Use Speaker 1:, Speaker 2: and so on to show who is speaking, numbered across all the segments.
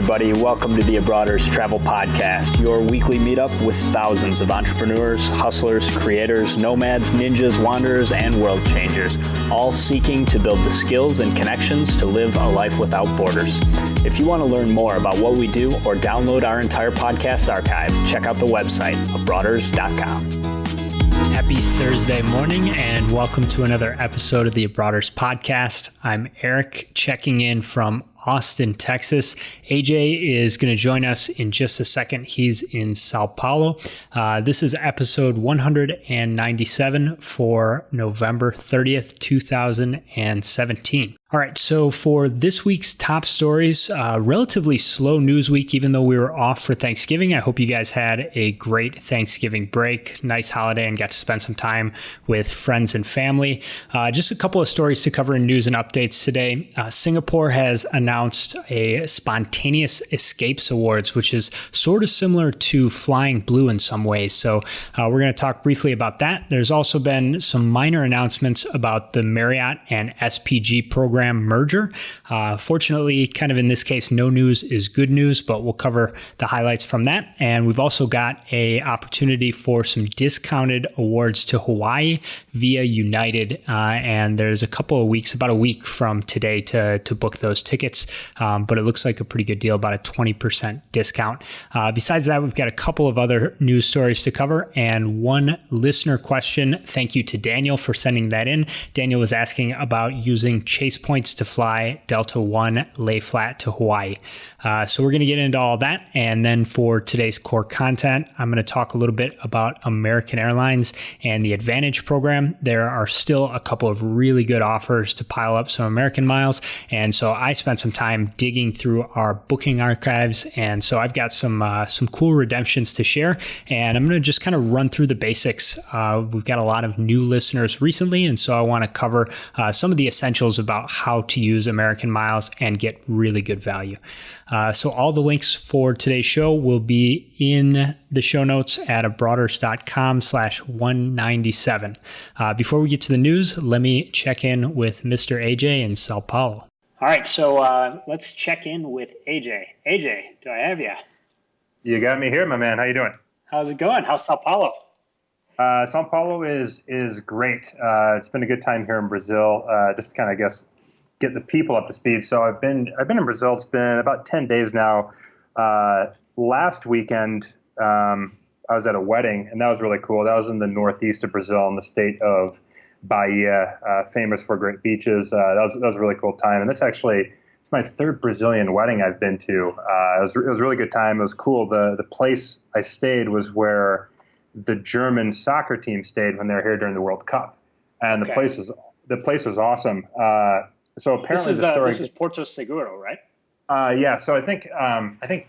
Speaker 1: everybody. Welcome to the Abroaders Travel Podcast, your weekly meetup with thousands of entrepreneurs, hustlers, creators, nomads, ninjas, wanderers, and world changers, all seeking to build the skills and connections to live a life without borders. If you want to learn more about what we do or download our entire podcast archive, check out the website, abroaders.com.
Speaker 2: Happy Thursday morning and welcome to another episode of the Abroaders Podcast. I'm Eric, checking in from Austin, Texas. AJ is going to join us in just a second. He's in Sao Paulo. This is episode 197 for November 30th, 2017. All right, so for this week's top stories, relatively slow news week, even though we were off for Thanksgiving. I hope you guys had a great Thanksgiving break, nice holiday, and got to spend some time with friends and family. Just a couple of stories to cover in news and updates today. Singapore has announced a Spontaneous Escapes Awards, which is sort of similar to Flying Blue in some ways. So we're going to talk briefly about that. There's also been some minor announcements about the Marriott and SPG program merger. Fortunately, kind of in this case, no news is good news, but we'll cover the highlights from that. And we've also got a opportunity for some discounted awards to Hawaii via United. And there's a couple of weeks, about a week from today to book those tickets. But it looks like a pretty good deal, about a 20% discount. Besides that, we've got a couple of other news stories to cover and one listener question. Thank you to Daniel for sending that in. Daniel was asking about using Chase points to fly Delta One lay flat to Hawaii. So we're going to get into all that. And then for today's core content, I'm going to talk a little bit about American Airlines and the Advantage program. There are still a couple of really good offers to pile up some American miles. And so I spent some time digging through our booking archives. And so I've got some cool redemptions to share. And I'm going to just kind of run through the basics. We've got a lot of new listeners recently. And so I want to cover some of the essentials about how to use American miles and get really good value. So all the links for today's show will be in the show notes at abroaders.com/197. Before we get to the news, let me check in with Mr. AJ in Sao Paulo.
Speaker 1: All right, so let's check in with AJ. AJ, do I have you?
Speaker 3: You got me here, my man. How you doing?
Speaker 1: How's it going? How's Sao Paulo?
Speaker 3: Sao Paulo is great. It's been a good time here in Brazil. Just kind of, I guess, get the people up to speed. So I've been in Brazil. It's been about 10 days now. Last weekend, I was at a wedding, and that was really cool. That was in the northeast of Brazil, in the state of Bahia, famous for great beaches. That was a really cool time. And it's my third Brazilian wedding I've been to. It was a really good time. It was cool. The place I stayed was where the German soccer team stayed when they were here during the World Cup. And
Speaker 1: okay.
Speaker 3: the place was awesome. So apparently
Speaker 1: this is Porto Seguro, right?
Speaker 3: Yeah. So I think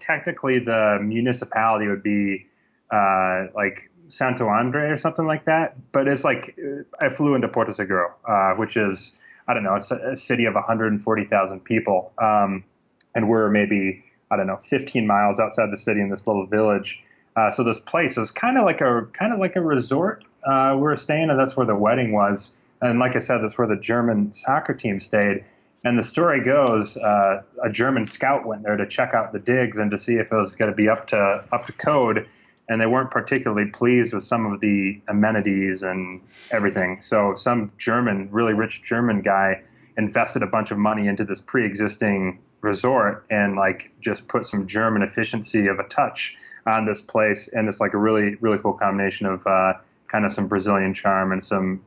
Speaker 3: technically the municipality would be like Santo Andre or something like that. But it's like I flew into Porto Seguro, which is, I don't know, it's a city of 140,000 people, and we're maybe, I don't know, 15 miles outside the city in this little village. So this place is kind of like a resort. We were staying, and that's where the wedding was. And like I said, that's where the German soccer team stayed. And the story goes, a German scout went there to check out the digs and to see if it was going to be up to code. And they weren't particularly pleased with some of the amenities and everything. So some really rich German guy invested a bunch of money into this pre-existing resort and like just put some German efficiency of a touch on this place. And it's like a really, really cool combination of kind of some Brazilian charm and some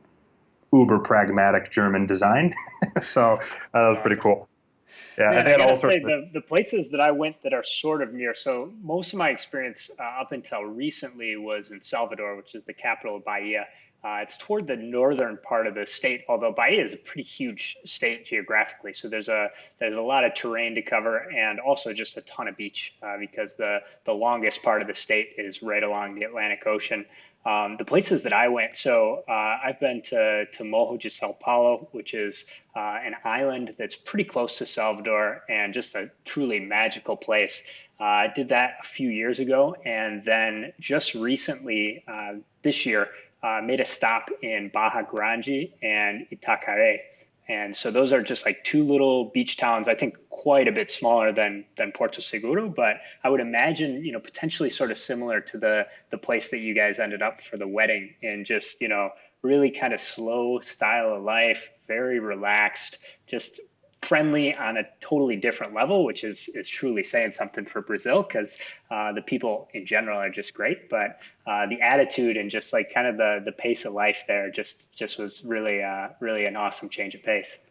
Speaker 3: uber pragmatic German design. So that was pretty cool. Yeah,
Speaker 1: Man,
Speaker 3: and they had
Speaker 1: I gotta
Speaker 3: all sorts
Speaker 1: say, the places that I went that are sort of near. So most of my experience up until recently was in Salvador, which is the capital of Bahia. It's toward the northern part of the state, although Bahia is a pretty huge state geographically. So there's a lot of terrain to cover and also just a ton of beach because the longest part of the state is right along the Atlantic Ocean. The places that I went, so I've been to Morro de Sao Paulo, which is an island that's pretty close to Salvador and just a truly magical place. I did that a few years ago, and then just recently this year made a stop in Barra Grande and Itacaré. And so those are just like two little beach towns, I think quite a bit smaller than Porto Seguro, but I would imagine, potentially sort of similar to the place that you guys ended up for the wedding, and just, really kind of slow style of life, very relaxed, just friendly on a totally different level, which is truly saying something for Brazil, because the people in general are just great, but the attitude and just like kind of the pace of life there just was really really an awesome change of pace.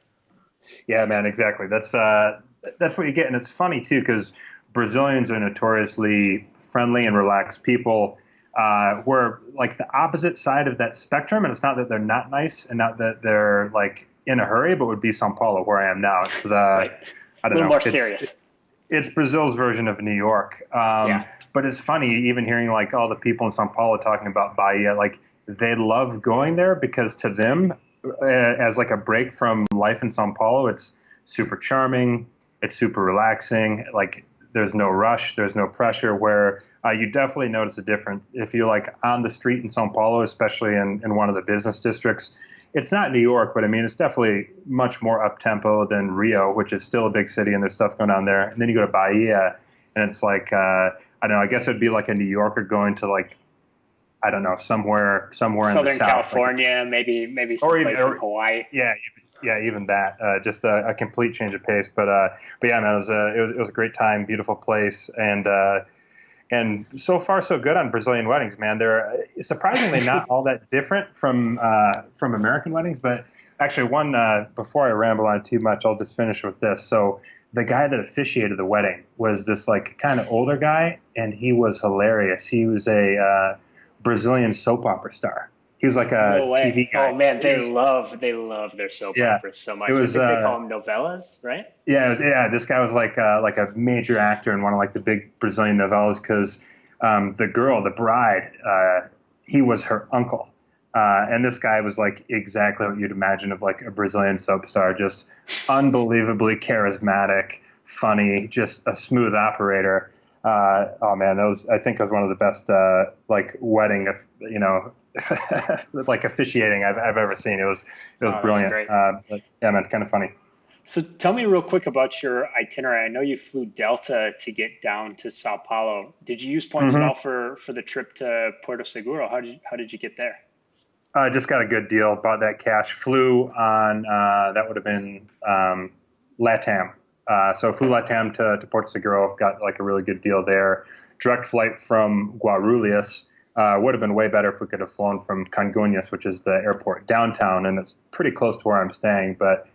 Speaker 3: Yeah, man, exactly. That's what you get, and it's funny too because Brazilians are notoriously friendly and relaxed people. We're like the opposite side of that spectrum, and it's not that they're not nice and not that they're like in a hurry, but would be São Paulo, where I am now. It's
Speaker 1: Right.
Speaker 3: I don't
Speaker 1: A little
Speaker 3: know,
Speaker 1: more serious.
Speaker 3: It's Brazil's version of New York.
Speaker 1: Yeah.
Speaker 3: But it's funny, even hearing like all the people in São Paulo talking about Bahia, like they love going there because to them, as like a break from life in São Paulo, it's super charming, it's super relaxing. Like there's no rush, there's no pressure. Where you definitely notice a difference if you're like on the street in São Paulo, especially in one of the business districts. It's not New York, but I mean, it's definitely much more up tempo than Rio, which is still a big city and there's stuff going on there. And then you go to Bahia and it's like, I don't know, I guess it'd be like a New Yorker going to like, I don't know, somewhere in
Speaker 1: Southern
Speaker 3: the South.
Speaker 1: California,
Speaker 3: like,
Speaker 1: maybe someplace in Hawaii.
Speaker 3: Yeah. Even that, just a complete change of pace. But yeah, man, it was a great time, beautiful place. And so far, so good on Brazilian weddings, man. They're surprisingly not all that different from American weddings. But actually, one before I ramble on too much, I'll just finish with this. So the guy that officiated the wedding was this like kind of older guy, and he was hilarious. He was a Brazilian soap opera star. He was like a TV guy.
Speaker 1: Oh man, they love their soap operas so much.
Speaker 3: It was,
Speaker 1: I think they call them novellas, right?
Speaker 3: Yeah, this guy was like a major actor in one of like the big Brazilian novellas because the bride, he was her uncle. And this guy was like exactly what you'd imagine of like a Brazilian soap star, just unbelievably charismatic, funny, just a smooth operator. Oh man, I think was one of the best like wedding, like officiating I've ever seen. It was brilliant. But yeah, man, kind of funny.
Speaker 1: So tell me real quick about your itinerary. I know you flew Delta to get down to Sao Paulo. Did you use points at all for the trip to Porto Seguro? How did you get there?
Speaker 3: I just got a good deal, bought that cash, flew on, that would have been LATAM. So flew LATAM to Porto Seguro, got like a really good deal there. Direct flight from Guarulhos. Would have been way better if we could have flown from Congonhas, which is the airport downtown, and it's pretty close to where I'm staying, but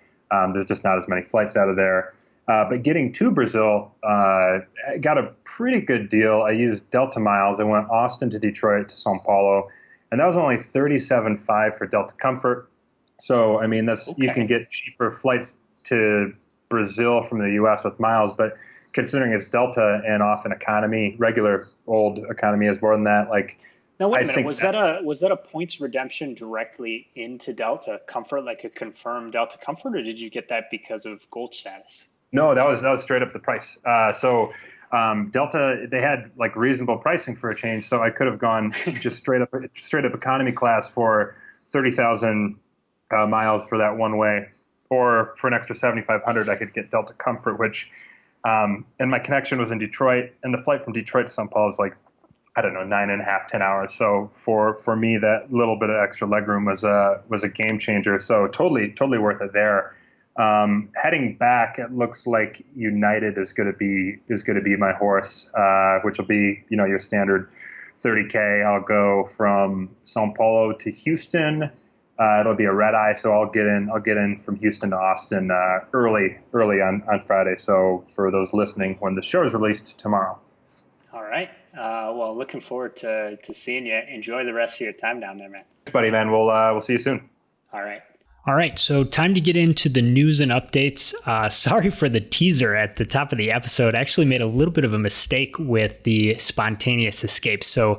Speaker 3: there's just not as many flights out of there. But getting to Brazil, got a pretty good deal. I used Delta miles. I went Austin to Detroit to São Paulo, and that was only $37.5 for Delta Comfort. So, I mean, you can get cheaper flights to Brazil from the U.S. with miles, but considering it's Delta and often economy, regular old economy is more than that. Like,
Speaker 1: now wait a minute, was that a points redemption directly into Delta Comfort, like a confirmed Delta Comfort, or did you get that because of gold status?
Speaker 3: No, that was straight up the price. So Delta, they had like reasonable pricing for a change, so I could have gone just straight up economy class for 30,000 miles for that one way, or for an extra 7,500, I could get Delta Comfort, which. And my connection was in Detroit, and the flight from Detroit to São Paulo is like, I don't know, 9.5, 10 hours. So for me, that little bit of extra legroom was a game changer. So totally worth it there. Heading back, it looks like United is going to be my horse, which will be, your standard 30K. I'll go from São Paulo to Houston. It'll be a red eye, so I'll get in from Houston to Austin early on Friday. So for those listening, when the show is released tomorrow.
Speaker 1: All right. Well, looking forward to seeing you. Enjoy the rest of your time down there, man.
Speaker 3: Thanks, buddy, man. We'll see you soon.
Speaker 1: All right.
Speaker 2: All right, so time to get into the news and updates. Sorry for the teaser at the top of the episode. I actually made a little bit of a mistake with the spontaneous escape. So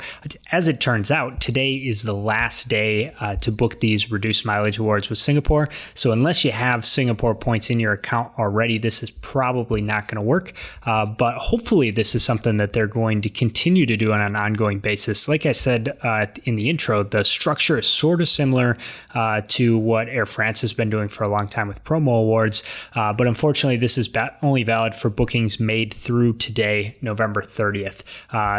Speaker 2: as it turns out, today is the last day to book these reduced mileage awards with Singapore. So unless you have Singapore points in your account already, this is probably not going to work. But hopefully this is something that they're going to continue to do on an ongoing basis. Like I said in the intro, the structure is sort of similar to what Air France has been doing for a long time with promo awards. But unfortunately, this is only valid for bookings made through today, November 30th.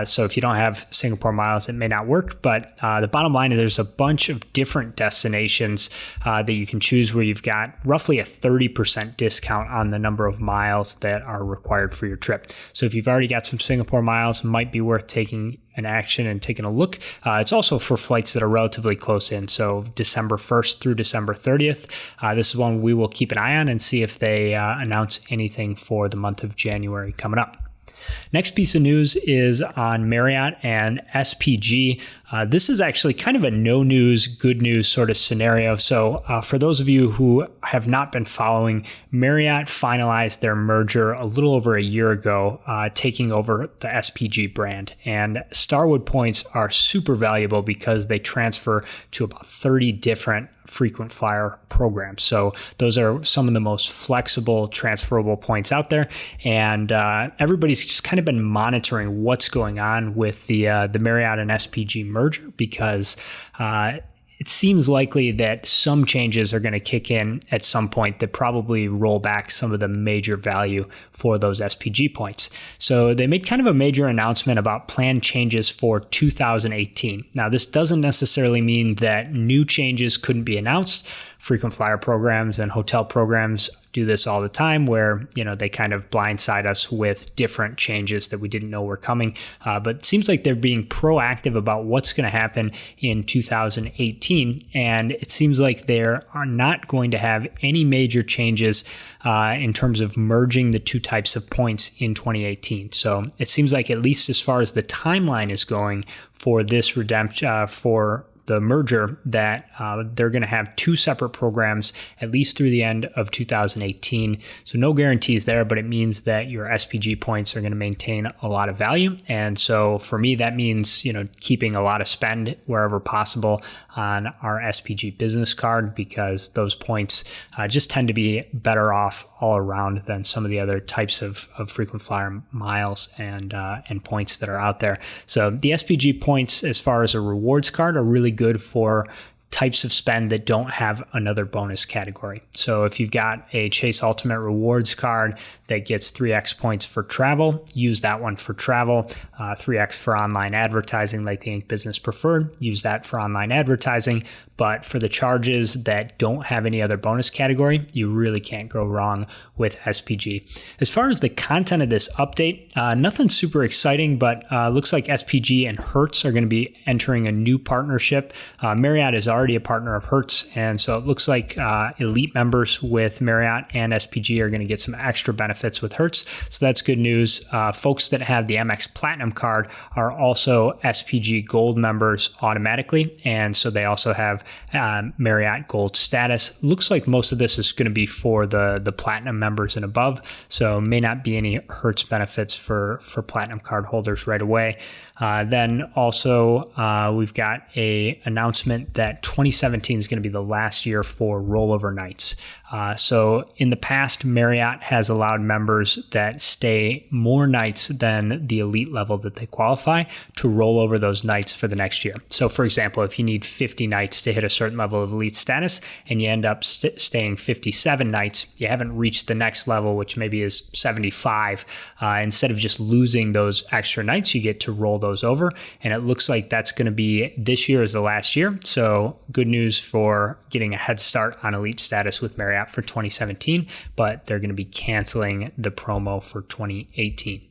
Speaker 2: So if you don't have Singapore miles, it may not work. But the bottom line is there's a bunch of different destinations that you can choose where you've got roughly a 30% discount on the number of miles that are required for your trip. So if you've already got some Singapore miles, it might be worth taking an action and taking a look. It's also for flights that are relatively close in. So December 1st through December 30th. This is one we will keep an eye on and see if they announce anything for the month of January coming up. Next piece of news is on Marriott and SPG. This is actually kind of a no news, good news sort of scenario. So for those of you who have not been following, Marriott finalized their merger a little over a year ago, taking over the SPG brand. And Starwood points are super valuable because they transfer to about 30 different frequent flyer programs. So those are some of the most flexible, transferable points out there. And everybody's just kind of been monitoring what's going on with the Marriott and SPG merger because it seems likely that some changes are going to kick in at some point that probably roll back some of the major value for those SPG points. So they made kind of a major announcement about planned changes for 2018. Now, this doesn't necessarily mean that new changes couldn't be announced. Frequent flyer programs and hotel programs do this all the time where, they kind of blindside us with different changes that we didn't know were coming. But it seems like they're being proactive about what's going to happen in 2018. And it seems like they are not going to have any major changes in terms of merging the two types of points in 2018. So it seems like at least as far as the timeline is going for this redemption, for the merger, that they're going to have two separate programs at least through the end of 2018. So no guarantees there, but it means that your SPG points are going to maintain a lot of value. And so for me, that means, keeping a lot of spend wherever possible on our SPG business card because those points just tend to be better off all around than some of the other types of frequent flyer miles and points that are out there. So the SPG points, as far as a rewards card, are really good for types of spend that don't have another bonus category. So if you've got a Chase Ultimate Rewards card that gets 3x points for travel, use that one for travel. 3x for online advertising like the Ink Business Preferred, use that for online advertising. But for the charges that don't have any other bonus category, you really can't go wrong with SPG. As far as the content of this update, nothing super exciting, but looks like SPG and Hertz are going to be entering a new partnership. Marriott is already a partner of Hertz, and so it looks like elite members with Marriott and SPG are going to get some extra benefits with Hertz. So that's good news. Folks that have the Amex Platinum card are also SPG Gold members automatically, and so they also have Marriott Gold status. Looks like most of this is going to be for the Platinum members and above, so may not be any Hertz benefits for Platinum card holders right away. Then also we've got a announcement that 2017 is going to be the last year for rollover nights. So in the past, Marriott has allowed members that stay more nights than the elite level that they qualify to roll over those nights for the next year. So for example, if you need 50 nights to hit a certain level of elite status and you end up staying 57 nights, you haven't reached the next level, which maybe is 75. Instead of just losing those extra nights, you get to roll those over. And it looks like that's going to be this year is the last year. So good news for getting a head start on elite status with Marriott for 2017, but they're going to be canceling the promo for 2018.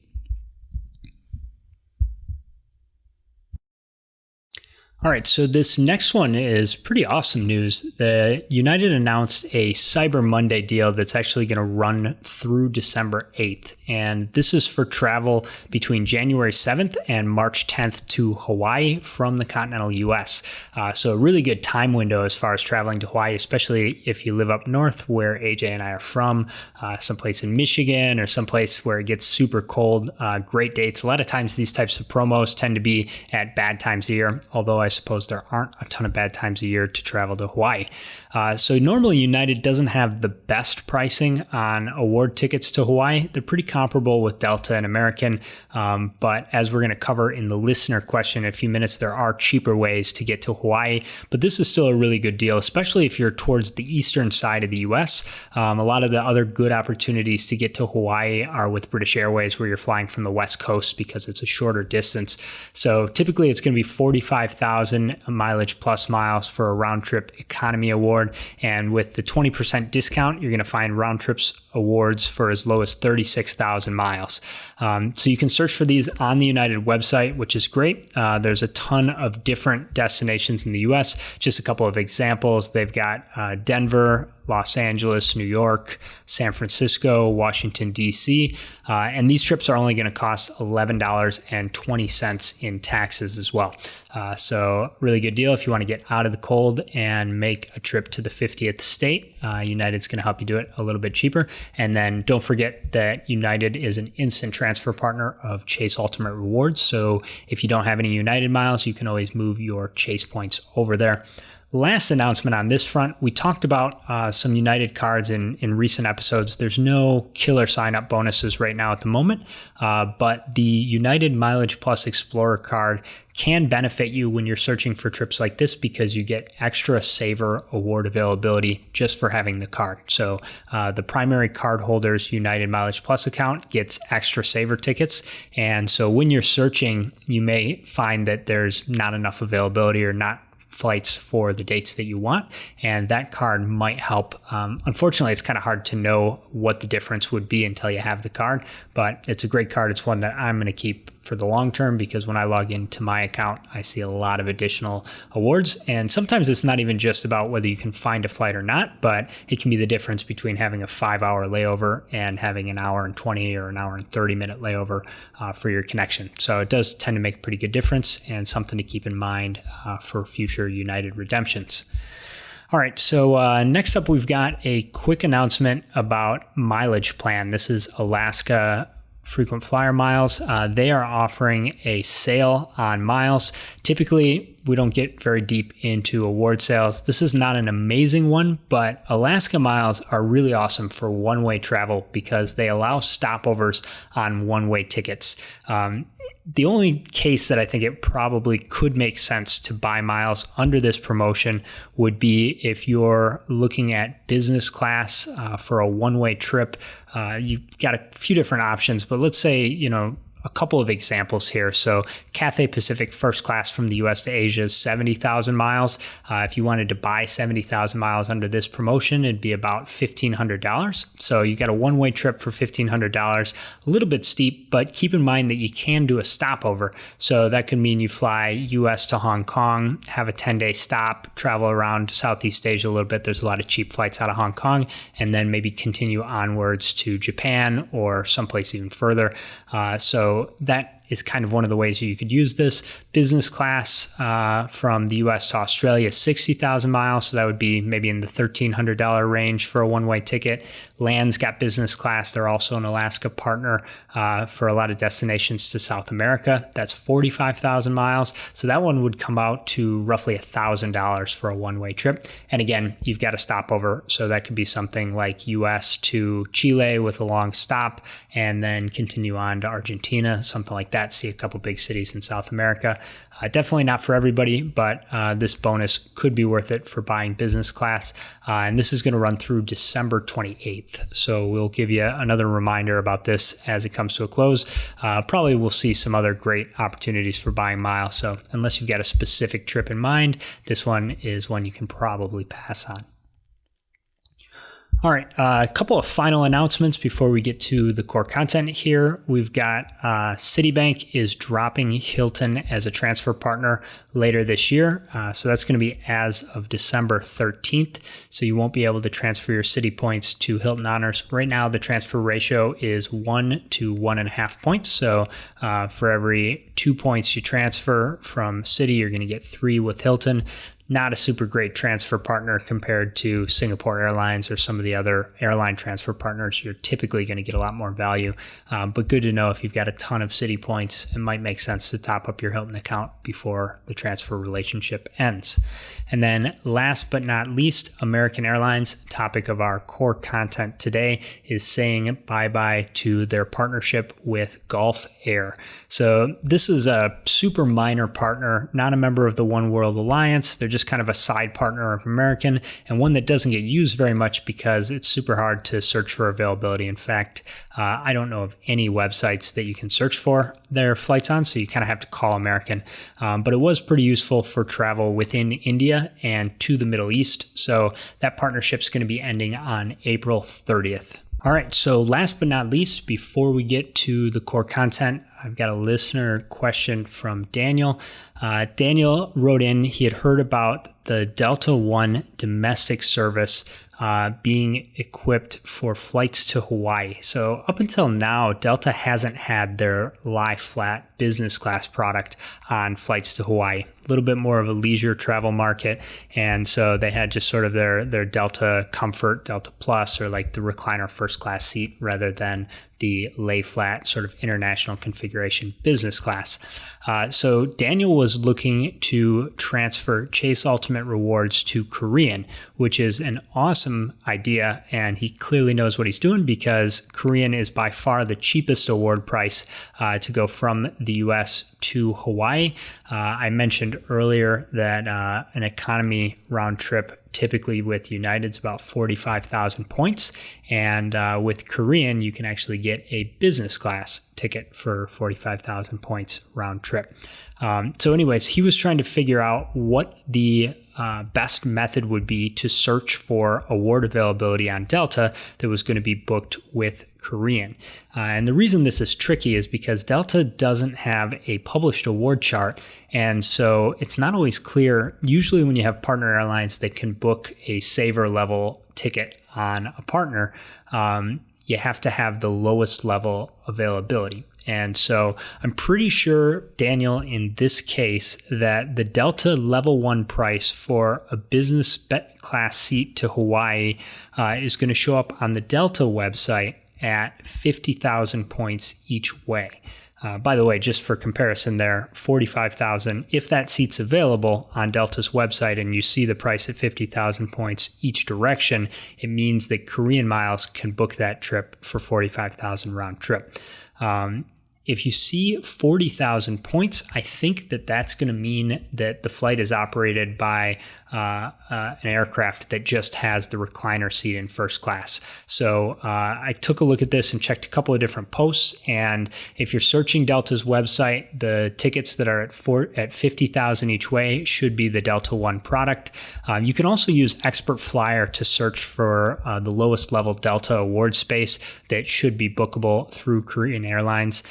Speaker 2: All right, so this next one is pretty awesome news. The United announced a Cyber Monday deal that's actually going to run through December 8th. And this is for travel between January 7th and March 10th to Hawaii from the continental US. So a really good time window as far as traveling to Hawaii, especially if you live up north where AJ and I are from, someplace in Michigan or someplace where it gets super cold. Great dates. A lot of times these types of promos tend to be at bad times of year, although I I suppose there aren't a ton of bad times a year to travel to Hawaii. So normally United doesn't have the best pricing on award tickets to Hawaii. They're pretty comparable with Delta and American. But as we're going to cover in the listener question in a few minutes, there are cheaper ways to get to Hawaii. But this is still a really good deal, especially if you're towards the eastern side of the U.S. A lot of the other good opportunities to get to Hawaii are with British Airways, where you're flying from the West Coast because it's a shorter distance. So typically it's going to be 45,000 mileage plus miles for a round trip economy award. And with the 20% discount, you're going to find round trips awards for as low as 36,000 miles. So you can search for these on the United website, which is great. There's a ton of different destinations in the U.S. Just a couple of examples. They've got Denver, Los Angeles, New York, San Francisco, Washington, D.C. And these trips are only going to cost $11.20 in taxes as well. So really good deal if you want to get out of the cold and make a trip to the 50th state. United's going to help you do it a little bit cheaper. And then don't forget that United is an instant transfer partner of Chase Ultimate Rewards. So if you don't have any United miles, you can always move your Chase points over there. Last announcement on this front, we talked about some United cards in recent episodes. There's no killer sign-up bonuses right now at the moment, but the United Mileage Plus Explorer card can benefit you when you're searching for trips like this because you get extra Saver award availability just for having the card. So the primary card holder's United Mileage Plus account gets extra Saver tickets. And so when you're searching, you may find that there's not enough availability or not flights for the dates that you want, and that card might help. Unfortunately, it's kind of hard to know what the difference would be until you have the card, but it's a great card. It's one that I'm going to keep for the long term because when I log into my account, I see a lot of additional awards. And sometimes it's not even just about whether you can find a flight or not, but it can be the difference between having a 5-hour layover and having an hour and 20 or an hour and 30-minute layover for your connection. So it does tend to make a pretty good difference and something to keep in mind for future United redemptions. All right, so next up, we've got a quick announcement about Mileage Plan. This is Alaska Frequent Flyer Miles. They are offering a sale on miles. Typically, we don't get very deep into award sales. This is not an amazing one, but Alaska miles are really awesome for one-way travel because they allow stopovers on one-way tickets. The only case that I think it probably could make sense to buy miles under this promotion would be if you're looking at business class for a one-way trip. You've got a few different options, but let's say, a couple of examples here. So Cathay Pacific first class from the US to Asia is 70,000 miles. If you wanted to buy 70,000 miles under this promotion, it'd be about $1,500. So you got a one-way trip for $1,500, a little bit steep, but keep in mind that you can do a stopover. So that could mean you fly US to Hong Kong, have a 10-day stop, travel around Southeast Asia a little bit. There's a lot of cheap flights out of Hong Kong, and then maybe continue onwards to Japan or someplace even further. So that is kind of one of the ways you could use this. Business class from the US to Australia, 60,000 miles. So that would be maybe in the $1,300 range for a one-way ticket. Land's got business class. They're also an Alaska partner for a lot of destinations to South America. That's 45,000 miles. So that one would come out to roughly $1,000 for a one-way trip. And again, you've got a stopover. So that could be something like US to Chile with a long stop and then continue on to Argentina, something like that. See a couple big cities in South America. Definitely not for everybody, but this bonus could be worth it for buying business class. And this is going to run through December 28th. So we'll give you another reminder about this as it comes to a close. Probably we'll see some other great opportunities for buying miles. So unless you've got a specific trip in mind, this one is one you can probably pass on. All right, a couple of final announcements before we get to the core content here. We've got Citibank is dropping Hilton as a transfer partner later this year. So that's going to be as of December 13th. So you won't be able to transfer your Citi points to Hilton Honors. Right now, the transfer ratio is 1 to 1.5 points. So for every 2 points you transfer from Citi, you're going to get 3 with Hilton. not a super great transfer partner compared to Singapore Airlines or some of the other airline transfer partners. You're typically going to get a lot more value, but good to know if you've got a ton of Citi points, it might make sense to top up your Hilton account before the transfer relationship ends. And then last but not least, American Airlines, topic of our core content today, is saying bye-bye to their partnership with Gulf Air. So this is a super minor partner, not a member of the One World Alliance. They're just kind of a side partner of American, and one that doesn't get used very much because it's super hard to search for availability. In fact, I don't know of any websites that you can search for their flights on, so you kind of have to call American. But it was pretty useful for travel within India and to the Middle East. So that partnership's going to be ending on April 30th. All right, so last but not least, before we get to the core content, I've got a listener question from Daniel. Daniel wrote in, he had heard about the Delta One domestic service being equipped for flights to Hawaii. So up until now, Delta hasn't had their lie flat business class product on flights to Hawaii. A little bit more of a leisure travel market. And so they had just sort of their Delta Comfort, Delta Plus, or like the recliner first class seat rather than the lay flat sort of international configuration business class. So Daniel was looking to transfer Chase Ultimate Rewards to Korean, which is an awesome idea. And he clearly knows what he's doing because Korean is by far the cheapest award price to go from the US to Hawaii. I mentioned earlier that an economy round trip typically with United's about 45,000 points. And with Korean, you can actually get a business class ticket for 45,000 points round trip. So anyways, he was trying to figure out what the best method would be to search for award availability on Delta that was going to be booked with Korean. And the reason this is tricky is because Delta doesn't have a published award chart. And so it's not always clear. Usually when you have partner airlines that can book a saver level ticket on a partner, you have to have the lowest level availability. And so I'm pretty sure, Daniel, in this case, that the Delta Level 1 price for a business class seat to Hawaii is going to show up on the Delta website at 50,000 points each way. By the way, just for comparison there, 45,000, if that seat's available on Delta's website and you see the price at 50,000 points each direction, it means that Korean Miles can book that trip for 45,000 round trip. If you see 40,000 points, I think that that's going to mean that the flight is operated by an aircraft that just has the recliner seat in first class. So I took a look at this and checked a couple of different posts. And if you're searching Delta's website, the tickets that are at 50,000 each way should be the Delta One product. You can also use Expert Flyer to search for the lowest level Delta award space that should be bookable through Korean Airlines.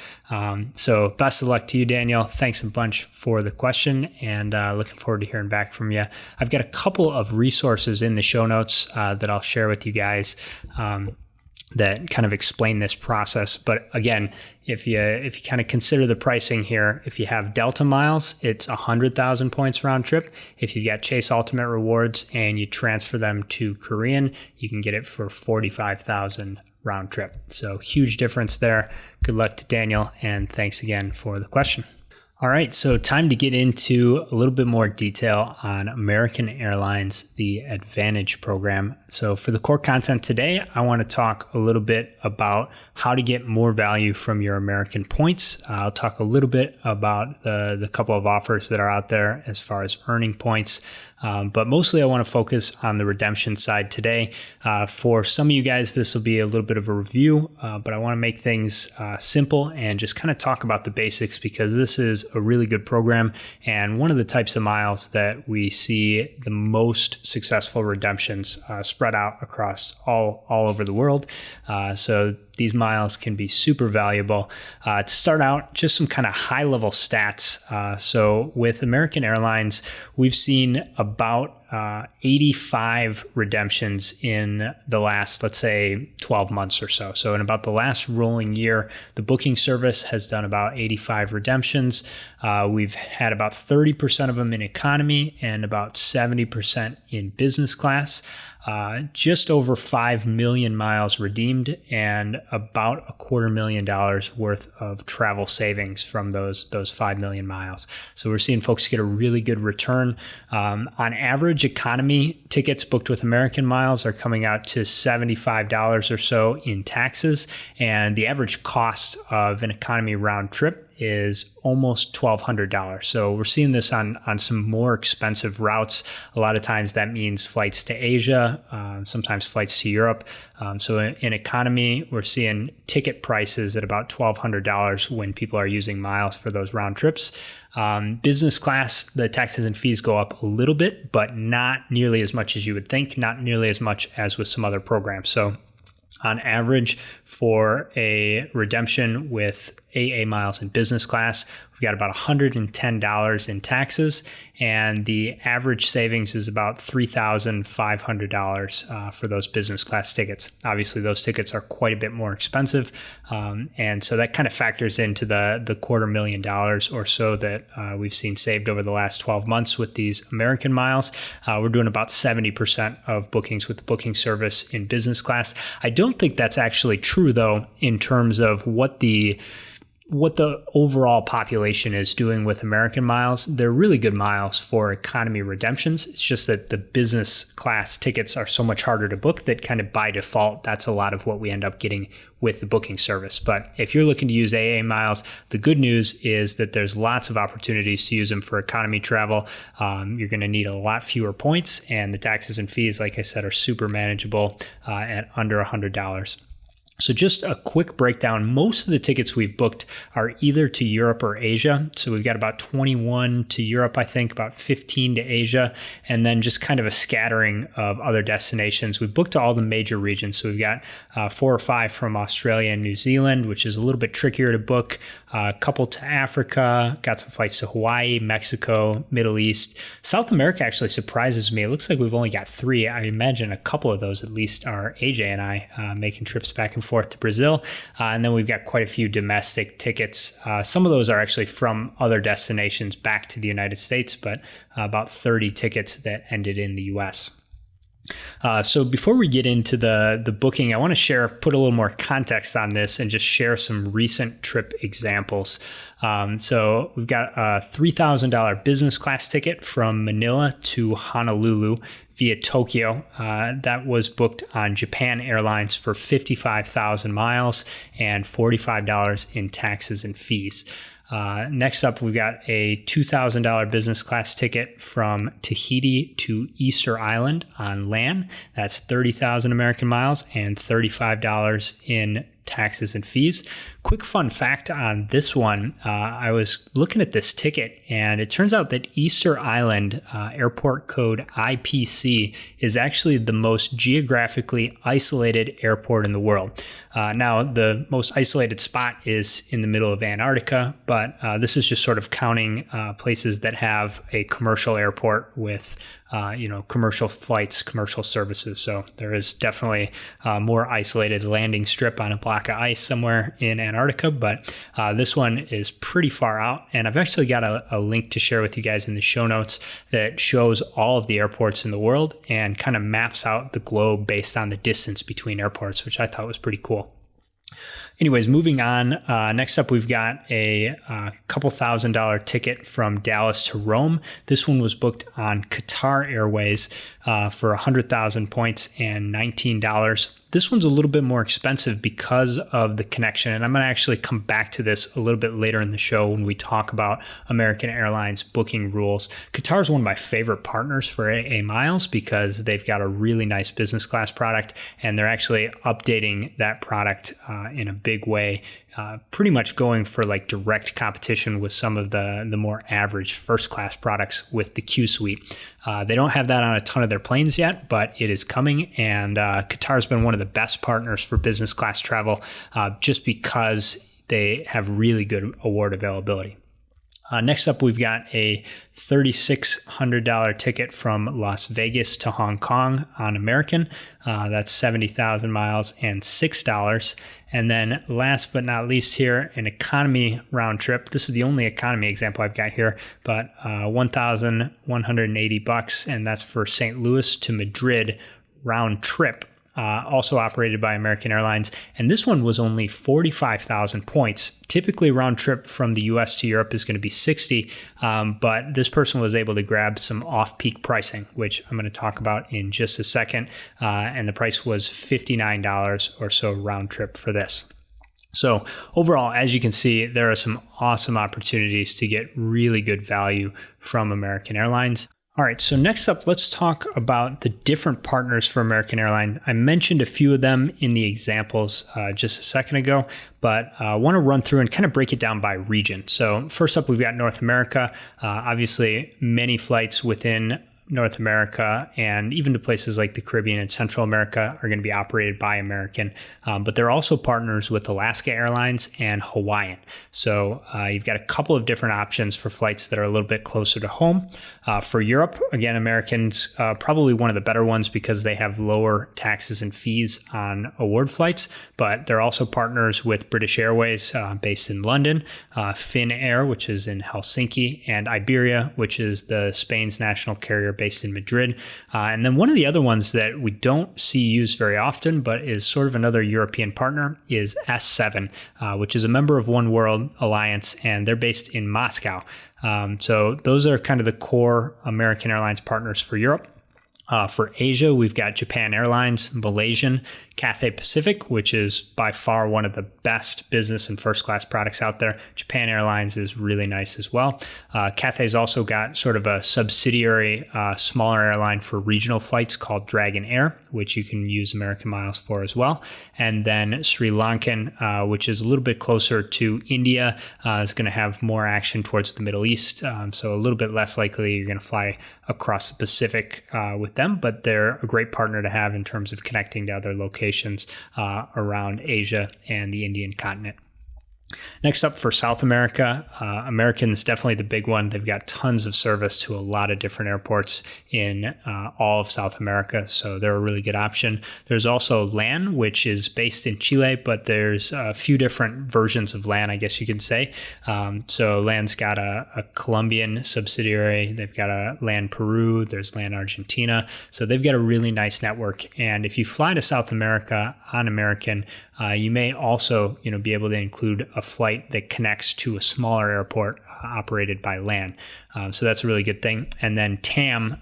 Speaker 2: So best of luck to you, Daniel. Thanks a bunch for the question and looking forward to hearing back from you. I've got a couple of resources in the show notes that I'll share with you guys that kind of explain this process. But again, if you kind of consider the pricing here, if you have Delta miles, it's 100,000 points round trip. If you got Chase Ultimate Rewards and you transfer them to Korean, you can get it for 45,000 round trip. So huge difference there. Good luck to Daniel, and thanks again for the question. All right, so time to get into a little bit more detail on American Airlines, the AAdvantage program. So for the core content today, I want to talk a little bit about how to get more value from your American points. I'll talk a little bit about the couple of offers that are out there as far as earning points. But mostly I want to focus on the redemption side today. For some of you guys, this will be a little bit of a review, but I want to make things simple and just kind of talk about the basics because this is a really good program and one of the types of miles that we see the most successful redemptions spread out across all over the world. So these miles can be super valuable. To start out, just some kind of high-level stats. So with American Airlines, we've seen about 85 redemptions in the last, let's say, 12 months or so. So in about the last rolling year, the booking service has done about 85 redemptions. We've had about 30% of them in economy and about 70% in business class. Just over 5 million miles redeemed and about $250,000 worth of travel savings from those 5 million miles. So we're seeing folks get a really good return. On average, economy tickets booked with American Miles are coming out to $75 or so in taxes, and the average cost of an economy round trip is almost $1,200. So we're seeing this on some more expensive routes. A lot of times that means flights to Asia, sometimes flights to Europe. So in economy, we're seeing ticket prices at about $1,200 when people are using miles for those round trips. Business class, the taxes and fees go up a little bit, but not nearly as much as you would think, not nearly as much as with some other programs. So on average, for a redemption with AA miles in business class, we've got about $110 in taxes, and the average savings is about $3,500 for those business class tickets. Obviously, those tickets are quite a bit more expensive, and so that kind of factors into the $250,000 or so that we've seen saved over the last 12 months with these American miles. We're doing about 70% of bookings with the booking service in business class. I don't think that's actually true, though, in terms of what the overall population is doing with American miles. They're really good miles for economy redemptions. It's just that the business class tickets are so much harder to book that kind of by default, that's a lot of what we end up getting with the booking service. But if you're looking to use AA miles, the good news is that there's lots of opportunities to use them for economy travel. You're going to need a lot fewer points, and the taxes and fees, like I said, are super manageable at under $100. So just a quick breakdown. Most of the tickets we've booked are either to Europe or Asia. So we've got about 21 to Europe, I think, about 15 to Asia, and then just kind of a scattering of other destinations. We've booked all the major regions. So we've got 4 or 5 from Australia and New Zealand, which is a little bit trickier to book. A couple to Africa, got some flights to Hawaii, Mexico, Middle East. South America actually surprises me. It looks like we've only got 3. I imagine a couple of those at least are AJ and I making trips back and forth to Brazil. And then we've got quite a few domestic tickets. Some of those are actually from other destinations back to the United States, but about 30 tickets that ended in the US. So before we get into the booking, I want to put a little more context on this and just share some recent trip examples. So we've got a $3,000 business class ticket from Manila to Honolulu via Tokyo. That was booked on Japan Airlines for 55,000 miles and $45 in taxes and fees. Next up, we've got a $2,000 business class ticket from Tahiti to Easter Island on LAN. That's 30,000 American miles and $35 in taxes and fees. Quick fun fact on this one, I was looking at this ticket and it turns out that Easter Island airport code IPC is actually the most geographically isolated airport in the world. Now, the most isolated spot is in the middle of Antarctica, but this is just sort of counting places that have a commercial airport with commercial flights, commercial services. So there is definitely a more isolated landing strip on a block of ice somewhere in Antarctica, but this one is pretty far out. And I've actually got a link to share with you guys in the show notes that shows all of the airports in the world and kind of maps out the globe based on the distance between airports, which I thought was pretty cool. Anyways, moving on. Next up, we've got a couple $1,000 ticket from Dallas to Rome. This one was booked on Qatar Airways for 100,000 points and $19. This one's a little bit more expensive because of the connection, and I'm going to actually come back to this a little bit later in the show when we talk about American Airlines booking rules. Qatar is one of my favorite partners for AA Miles because they've got a really nice business class product, and they're actually updating that product in a big way, pretty much going for like direct competition with some of the more average first class products with the Q Suite. They don't have that on a ton of their planes yet, but it is coming, and Qatar's been one of the best partners for business class travel just because they have really good award availability. Next up, we've got a $3,600 ticket from Las Vegas to Hong Kong on American. That's 70,000 miles and $6. And then last but not least here, an economy round trip. This is the only economy example I've got here, but $1,180, and that's for St. Louis to Madrid round trip. Also operated by American Airlines. And this one was only 45,000 points. Typically, round trip from the US to Europe is going to be 60, but this person was able to grab some off-peak pricing, which I'm going to talk about in just a second. And the price was $59 or so round trip for this. So overall, as you can see, there are some awesome opportunities to get really good value from American Airlines. All right, so next up, let's talk about the different partners for American Airlines. I mentioned a few of them in the examples just a second ago, but I want to run through and kind of break it down by region. So first up, we've got North America. Obviously, many flights within North America and even to places like the Caribbean and Central America are going to be operated by American, but they're also partners with Alaska Airlines and Hawaiian. So you've got a couple of different options for flights that are a little bit closer to home. For Europe, again, American's probably one of the better ones because they have lower taxes and fees on award flights, but they're also partners with British Airways based in London, Finnair, which is in Helsinki, and Iberia, which is the Spain's national carrier based in Madrid. And then one of the other ones that we don't see used very often, but is sort of another European partner, is S7, which is a member of One World Alliance, and they're based in Moscow. So those are kind of the core American Airlines partners for Europe. For Asia, we've got Japan Airlines, Malaysian, Cathay Pacific, which is by far one of the best business and first class products out there. Japan Airlines is really nice as well. Cathay's also got sort of a subsidiary, smaller airline for regional flights called Dragon Air, which you can use American miles for as well. And then Sri Lankan, which is a little bit closer to India, is going to have more action towards the Middle East. So a little bit less likely you're going to fly across the Pacific with them, but they're a great partner to have in terms of connecting to other locations around Asia and the Indian continent. Next up for South America, American is definitely the big one. They've got tons of service to a lot of different airports in all of South America, so they're a really good option. There's also LAN, which is based in Chile, but there's a few different versions of LAN, I guess you can say. So LAN's got a Colombian subsidiary. They've got a LAN Peru. There's LAN Argentina. So they've got a really nice network. And if you fly to South America on American, you may also, be able to include a flight that connects to a smaller airport operated by LAN. So that's a really good thing. And then TAM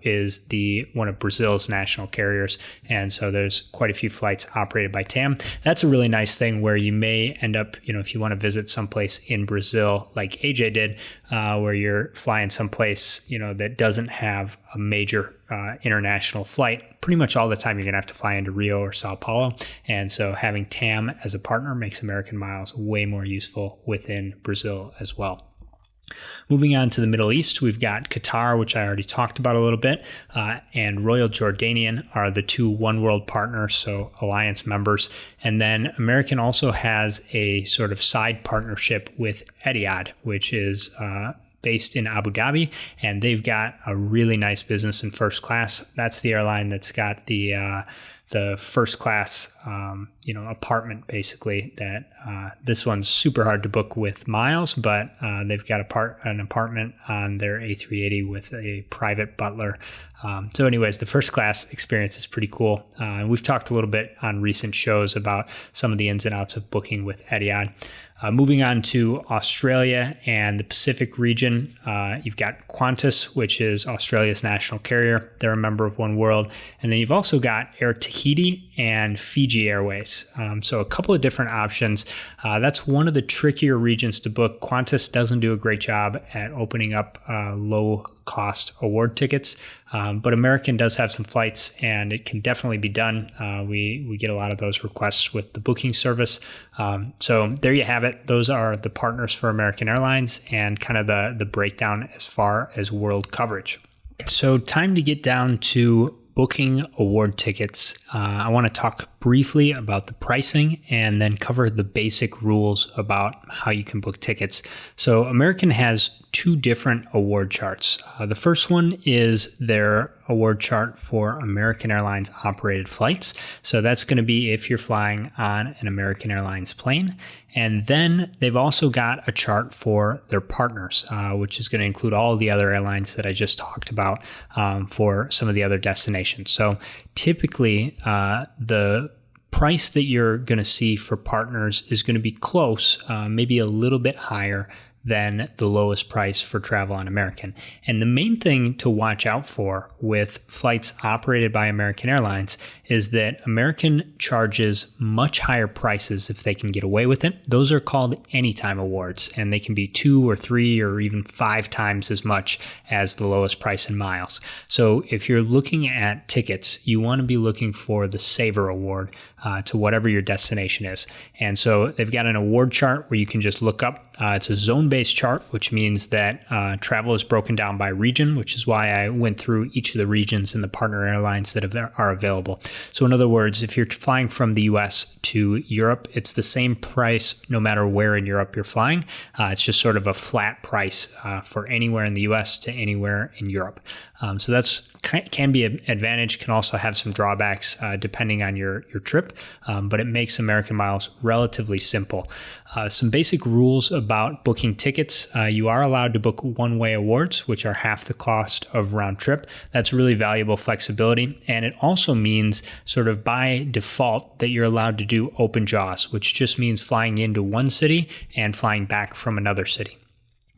Speaker 2: is one of Brazil's national carriers. And so there's quite a few flights operated by TAM. That's a really nice thing where you may end up, if you want to visit someplace in Brazil like AJ did, where you're flying someplace, that doesn't have a major international flight. Pretty much all the time you're going to have to fly into Rio or Sao Paulo. And so having TAM as a partner makes American Miles way more useful within Brazil as well. Moving on to the Middle East, we've got Qatar, which I already talked about a little bit, and Royal Jordanian are the two One World partners, so alliance members. And then American also has a sort of side partnership with Etihad, which is based in Abu Dhabi, and they've got a really nice business in first class. That's the airline that's got the first class, apartment, basically, that this one's super hard to book with miles, but they've got an apartment on their A380 with a private butler. So anyways, the first class experience is pretty cool. We've talked a little bit on recent shows about some of the ins and outs of booking with Etihad. Moving on to Australia and the Pacific region, you've got Qantas, which is Australia's national carrier. They're a member of One World. And then you've also got Air Tahiti and Fiji Airways. So a couple of different options. That's one of the trickier regions to book. Qantas doesn't do a great job at opening up low-cost award tickets, but American does have some flights, and it can definitely be done. We get a lot of those requests with the booking service. So there you have it. Those are the partners for American Airlines and kind of the breakdown as far as world coverage. So time to get down to booking award tickets, I want to talk briefly about the pricing and then cover the basic rules about how you can book tickets. So American has two different award charts. The first one is their award chart for American Airlines operated flights. So that's going to be if you're flying on an American Airlines plane. And then they've also got a chart for their partners, which is going to include all of the other airlines that I just talked about for some of the other destinations. So typically, the price that you're going to see for partners is going to be close, maybe a little bit higher than the lowest price for travel on American. And the main thing to watch out for with flights operated by American Airlines is that American charges much higher prices if they can get away with it. Those are called anytime awards, and they can be 2 or 3 or even 5 times as much as the lowest price in miles. So if you're looking at tickets, you want to be looking for the Saver Award to whatever your destination is. And so they've got an award chart where you can just look up. It's a zone-based chart, which means that travel is broken down by region, which is why I went through each of the regions and the partner airlines that are available. So in other words, if you're flying from the US to Europe, it's the same price no matter where in Europe you're flying. It's just sort of a flat price for anywhere in the US to anywhere in Europe. So that's can be an advantage, can also have some drawbacks depending on your trip, but it makes American Miles relatively simple. Some basic rules about booking tickets. You are allowed to book one-way awards, which are half the cost of round trip. That's really valuable flexibility. And it also means sort of by default that you're allowed to do open jaws, which just means flying into one city and flying back from another city.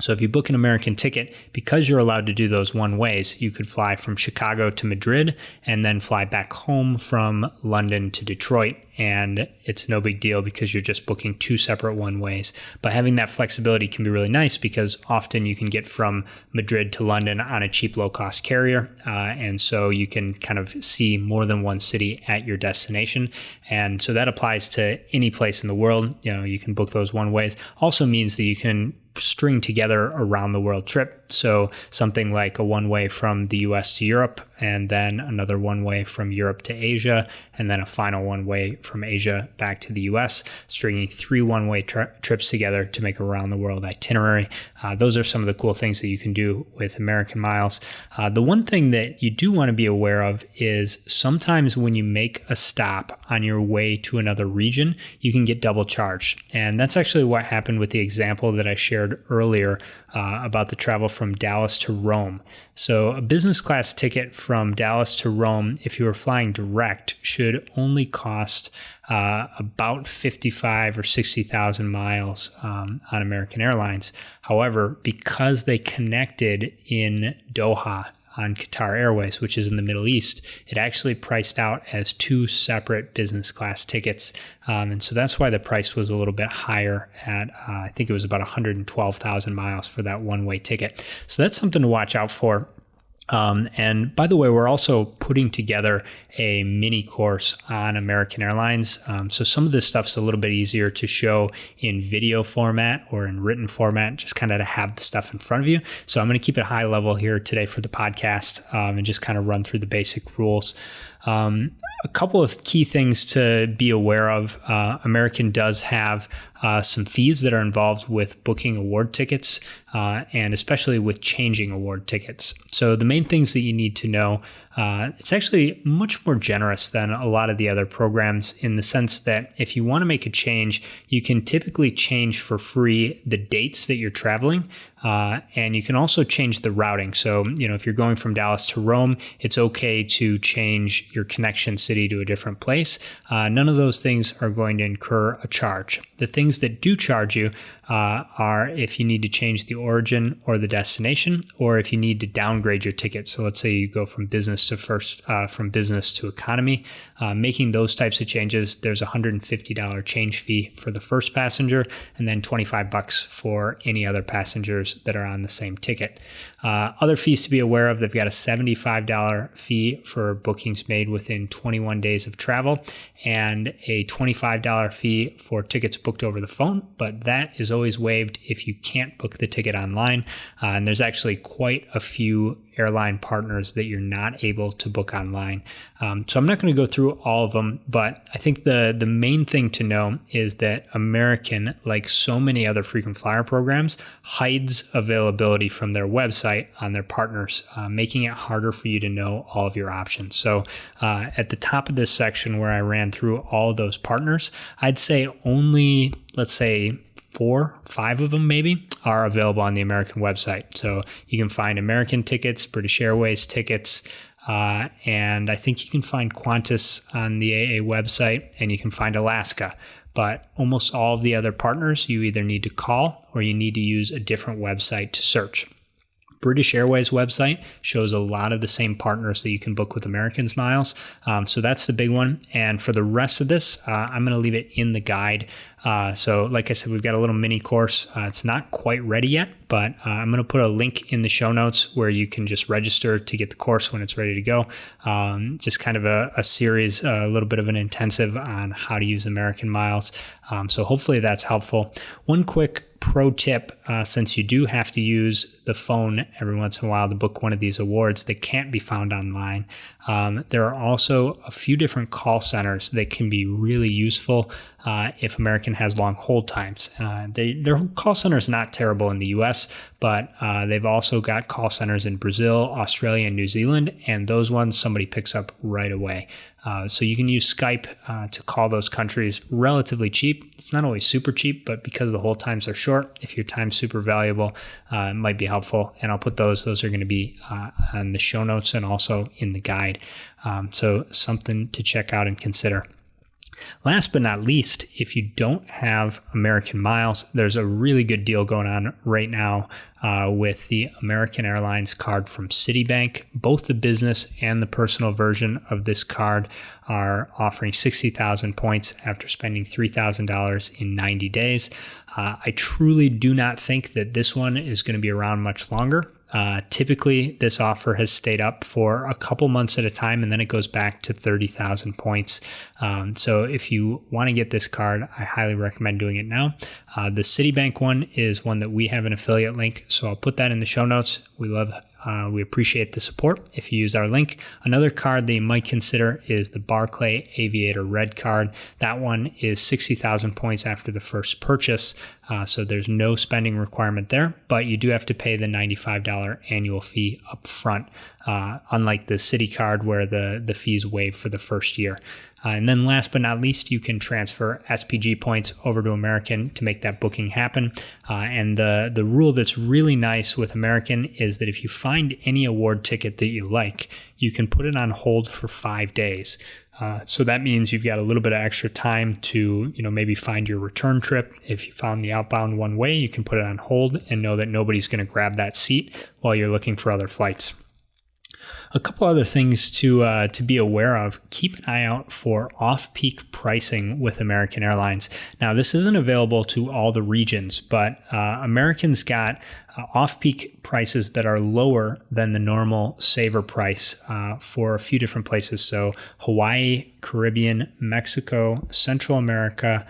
Speaker 2: So if you book an American ticket, because you're allowed to do those one ways, you could fly from Chicago to Madrid and then fly back home from London to Detroit. And it's no big deal because you're just booking 2 separate one ways. But having that flexibility can be really nice because often you can get from Madrid to London on a cheap low-cost carrier. And so you can kind of see more than one city at your destination. And so that applies to any place in the world. You can book those one ways. Also means that you can string together a round the world trip. So something like a one-way from the US to Europe, and then another one-way from Europe to Asia, and then a final one-way from Asia back to the US, stringing 3 one-way trips together to make a round the world itinerary. Those are some of the cool things that you can do with American Miles. The one thing that you do want to be aware of is sometimes when you make a stop on your way to another region, you can get double charged. And that's actually what happened with the example that I shared earlier about the travel from Dallas to Rome. So a business class ticket from Dallas to Rome, if you were flying direct, should only cost about 55 or 60,000 miles on American Airlines. However, because they connected in Doha on Qatar Airways, which is in the Middle East, it actually priced out as 2 separate business class tickets. And so that's why the price was a little bit higher at, I think it was about 112,000 miles for that one-way ticket. So that's something to watch out for. And by the way, we're also putting together a mini course on American Airlines. So some of this stuff's a little bit easier to show in video format or in written format, just kind of to have the stuff in front of you. So I'm going to keep it high level here today for the podcast and just kind of run through the basic rules. A couple of key things to be aware of. American does have some fees that are involved with booking award tickets and especially with changing award tickets. So the main things that you need to know, it's actually much more generous than a lot of the other programs in the sense that if you want to make a change, you can typically change for free the dates that you're traveling. And you can also change the routing. So, if you're going from Dallas to Rome, it's okay to change your connection city to a different place. None of those things are going to incur a charge. The things that do charge you are if you need to change the origin or the destination, or if you need to downgrade your ticket. So let's say you go from business to from business to economy. Making those types of changes, there's a $150 change fee for the first passenger, and then $25 for any other passengers that are on the same ticket. Other fees to be aware of, they've got a $75 fee for bookings made within 21 days of travel and a $25 fee for tickets booked over the phone, but that is always waived if you can't book the ticket online. And there's actually quite a few airline partners that you're not able to book online. So I'm not going to go through all of them, but I think the main thing to know is that American, like so many other frequent flyer programs, hides availability from their website on their partners, making it harder for you to know all of your options. So at the top of this section where I ran through all of those partners, I'd say only, let's say, 4, 5 of them maybe are available on the American website. So you can find American tickets, British Airways tickets, and I think you can find Qantas on the AA website, and you can find Alaska. But almost all of the other partners, you either need to call or you need to use a different website to search. British Airways website shows a lot of the same partners that you can book with American's miles. So that's the big one. And for the rest of this, I'm going to leave it in the guide. So like I said, we've got a little mini course. It's not quite ready yet, but I'm going to put a link in the show notes where you can just register to get the course when it's ready to go. Just kind of a series, a little bit of an intensive on how to use American miles. So hopefully that's helpful. One quick pro tip, since you do have to use the phone every once in a while to book one of these awards that can't be found online, there are also a few different call centers that can be really useful if American has long hold times. Their call center is not terrible in the US, but they've also got call centers in Brazil, Australia, and New Zealand, and those ones somebody picks up right away. So you can use Skype to call those countries relatively cheap. It's not always super cheap, but because the hold times are short, if your time's super valuable, it might be helpful. And I'll put those are going to be on the show notes and also in the guide. So something to check out and consider. Last but not least, if you don't have American miles, there's a really good deal going on right now with the American Airlines card from Citibank. Both the business and the personal version of this card are offering 60,000 points after spending $3,000 in 90 days. I truly do not think that this one is going to be around much longer. Typically, this offer has stayed up for a couple months at a time, and then it goes back to 30,000 points. So if you want to get this card, I highly recommend doing it now. The Citibank one is one that we have an affiliate link, so I'll put that in the show notes. We appreciate the support if you use our link. Another card that you might consider is the Barclay Aviator Red card. That one is 60,000 points after the first purchase, so there's no spending requirement there, but you do have to pay the $95 annual fee up front, unlike the Citi card where the fees waive for the first year. And then last but not least, you can transfer SPG points over to American to make that booking happen. And the rule that's really nice with American is that if you find any award ticket that you like, you can put it on hold for 5 days. So that means you've got a little bit of extra time to, maybe find your return trip. If you found the outbound one way, you can put it on hold and know that nobody's going to grab that seat while you're looking for other flights. A couple other things to be aware of. Keep an eye out for off-peak pricing with American Airlines. Now, this isn't available to all the regions, but American's got off-peak prices that are lower than the normal saver price for a few different places. So Hawaii, Caribbean, Mexico, Central America,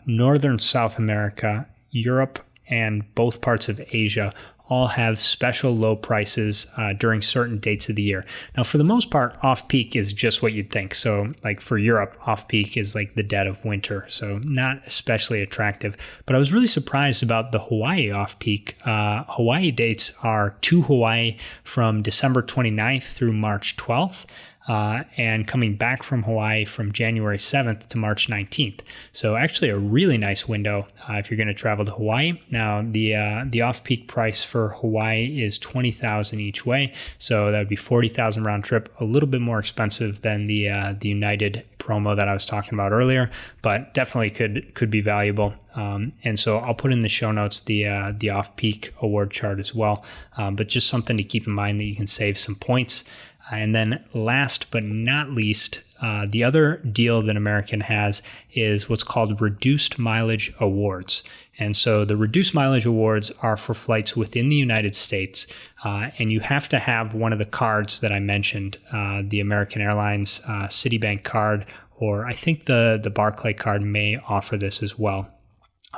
Speaker 2: Northern South America, Europe, and both parts of Asia all have special low prices during certain dates of the year. Now, for the most part, off-peak is just what you'd think. So like for Europe, off-peak is like the dead of winter, so not especially attractive. But I was really surprised about the Hawaii off-peak. Hawaii dates are to Hawaii from December 29th through March 12th. And coming back from Hawaii from January 7th to March 19th. So actually a really nice window if you're going to travel to Hawaii. Now, the off-peak price for Hawaii is $20,000 each way. So that would be $40,000 round trip, a little bit more expensive than the United promo that I was talking about earlier, but definitely could be valuable. And so I'll put in the show notes the off-peak award chart as well. But just something to keep in mind that you can save some points. And then last but not least, the other deal that American has is what's called reduced mileage awards. And so the reduced mileage awards are for flights within the United States. And you have to have one of the cards that I mentioned, the American Airlines Citibank card, or I think the Barclay card may offer this as well.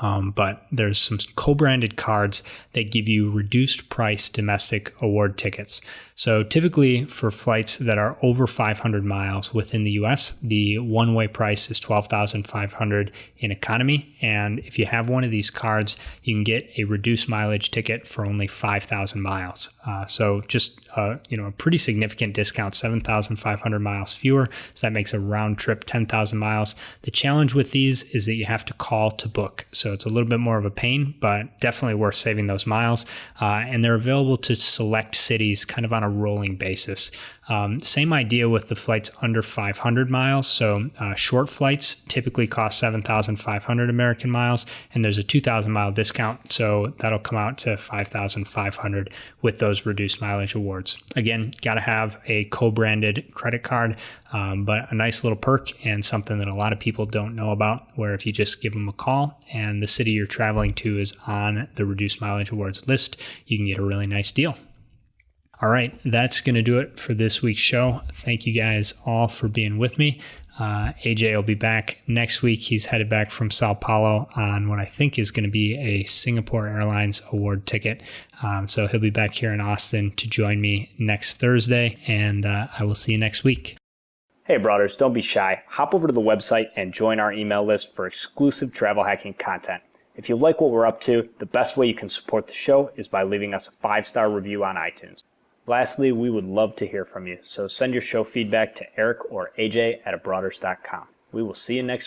Speaker 2: But there's some co-branded cards that give you reduced price domestic award tickets. So typically for flights that are over 500 miles within the US, the one-way price is $12,500 in economy. And if you have one of these cards, you can get a reduced mileage ticket for only 5,000 miles. So just a pretty significant discount, 7,500 miles fewer. So that makes a round trip 10,000 miles. The challenge with these is that you have to call to book. So it's a little bit more of a pain, but definitely worth saving those miles. And they're available to select cities kind of on a rolling basis. Same idea with the flights under 500 miles. So short flights typically cost 7,500 American miles, and there's a 2,000 mile discount. So that'll come out to 5,500 with those reduced mileage awards. Again, got to have a co-branded credit card, but a nice little perk and something that a lot of people don't know about, where if you just give them a call and the city you're traveling to is on the reduced mileage awards list, you can get a really nice deal. All right, that's going to do it for this week's show. Thank you guys all for being with me. AJ will be back next week. He's headed back from Sao Paulo on what I think is going to be a Singapore Airlines award ticket. So he'll be back here in Austin to join me next Thursday, and I will see you next week.
Speaker 4: Hey, Broaders, don't be shy. Hop over to the website and join our email list for exclusive travel hacking content. If you like what we're up to, the best way you can support the show is by leaving us a 5-star review on iTunes. Lastly, we would love to hear from you, so send your show feedback to Eric or AJ at abroaders.com. We will see you next week.